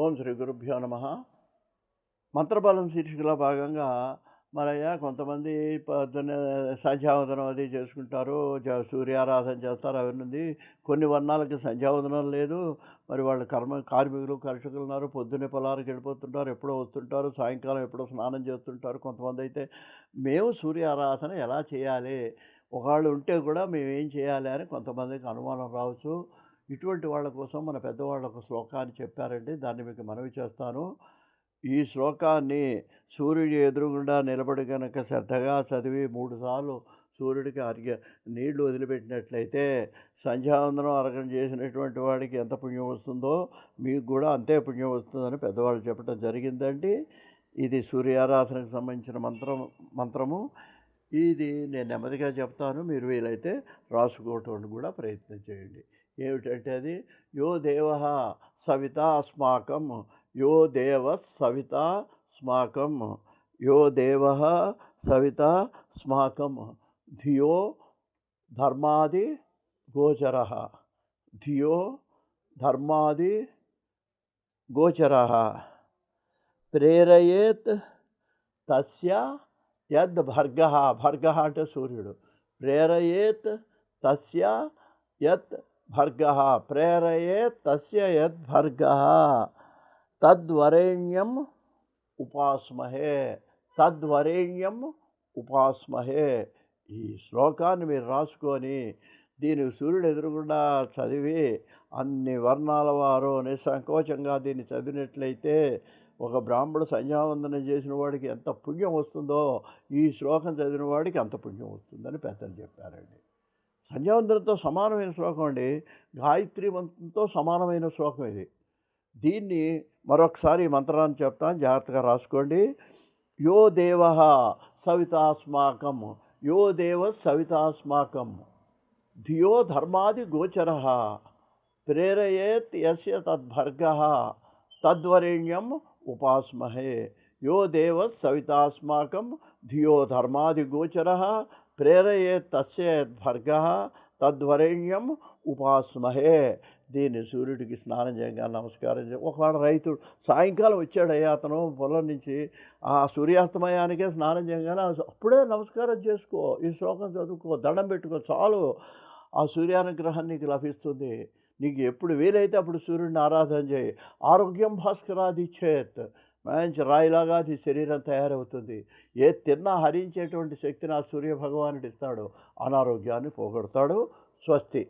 ఓం శ్రీ గురుభ్యో నమ. మంత్రబలం శీర్షికలో భాగంగా మరయ్య కొంతమంది పొద్దున్నే సంధ్యావందనం అది చేసుకుంటారు, సూర్యారాధన చేస్తారు. అవన్నీ కొన్ని వర్ణాలకి సంధ్యావందనం లేదు. మరి వాళ్ళు కార్మికులు కర్షకులు ఉన్నారు, పొద్దున్నే పొలాలకు వెళ్ళిపోతుంటారు, ఎప్పుడో వస్తుంటారు, సాయంకాలం ఎప్పుడో స్నానం చేస్తుంటారు. కొంతమంది అయితే మేము సూర్యారాధన ఎలా చేయాలి, ఒకళ్ళు ఉంటే కూడా మేము ఏం చేయాలి అని కొంతమందికి అనుమానం రావచ్చు. ఇటువంటి వాళ్ళ కోసం మన పెద్దవాళ్ళు ఒక శ్లోకాన్ని చెప్పారండి, దాన్ని మీకు మనవి చేస్తాను. ఈ శ్లోకాన్ని సూర్యుడి ఎదురుగుండా నిలబడి కనుక శ్రద్ధగా చదివి 3 సార్లు సూర్యుడికి నీళ్లు వదిలిపెట్టినట్లయితే సంధ్యావందనం అరగంట చేసినటువంటి వాడికి ఎంత పుణ్యం వస్తుందో మీకు కూడా అంతే పుణ్యం వస్తుందని పెద్దవాళ్ళు చెప్పడం జరిగిందండి. ఇది సూర్యారాధనకు సంబంధించిన మంత్రము. ఇది నేను నెమ్మదిగా చెప్తాను, మీరు వీలైతే రాసుకోవటం కూడా ప్రయత్నం చేయండి. ఏమిటంటే అది యో దేవ సవితా అస్మాకం, యో దేవ సవితా స్మాకం, యో దేవ సవితా స్మాకం, ధియో ధర్మాది గోచర, ధియో ధర్మాది గోచర, ప్రేరయేత్ తస్య యద్ భర్గ, భర్గ అంటే సూర్యుడు, ప్రేరయేత్ తస్య యత్ భర్గ, ప్రేరయేత్ తస్య యద్ భర్గ, తద్వరేణ్యం ఉపాస్మహే, తద్వరేణ్యం ఉపాస్మహే. ఈ శ్లోకాన్ని మీరు రాసుకొని దీనికి సూర్యుడు ఎదురుగుండా చదివి అన్ని వర్ణాల వారు నిస్సంకోచంగా దీన్ని చదివినట్లయితే ఒక బ్రాహ్మణుడు సంధ్యావందనం చేసిన వాడికి ఎంత పుణ్యం వస్తుందో ఈ శ్లోకం చదివిన వాడికి అంత పుణ్యం వస్తుందని పెద్దలు చెప్పారండి. సంధ్యావందనంతో సమానమైన శ్లోకం అండి, గాయత్రి మంత్రంతో సమానమైన శ్లోకం ఇది. దీన్ని మరొకసారి ఈ మంత్రాన్ని చెప్తాను, జాగ్రత్తగా రాసుకోండి. యో దేవ సవితాస్మాకం, యో దేవ సవితాస్మాకం, ధియో ధర్మాది గోచర, ప్రేరయేత్ యస్య తద్భర్గ, తద్వరేణ్యం ఉపాస్మహే. యో దేవ సవితాస్మాకం, ధియో ధర్మాది గోచర, ప్రేరయేత్ తస్య యద్భర్గ, తద్వరేణ్యం ఉపాస్మహే. దీన్ని సూర్యుడికి స్నానం చేయగా నమస్కారం ఒకవేళ రైతుడు సాయంకాలం వచ్చాడయ్యా, అతను పొలం నుంచి ఆ సూర్యాస్తమయానికే స్నానం చేయగానే అప్పుడే నమస్కారం చేసుకో, ఈ శ్లోకం చదువుకో, దండం పెట్టుకో, చాలు ఆ సూర్యానుగ్రహం నీకు లభిస్తుంది. నీకు ఎప్పుడు వీలైతే అప్పుడు సూర్యుడిని ఆరాధన చేయి. ఆరోగ్యం భాస్కరాది చేత్, మంచి రాయిలాగా నీ శరీరం తయారవుతుంది. ఏ తిన్నా హరించేటువంటి శక్తిని ఆ సూర్య భగవానుడు ఇస్తాడు, అనారోగ్యాన్ని పోగొడతాడు. స్వస్తి.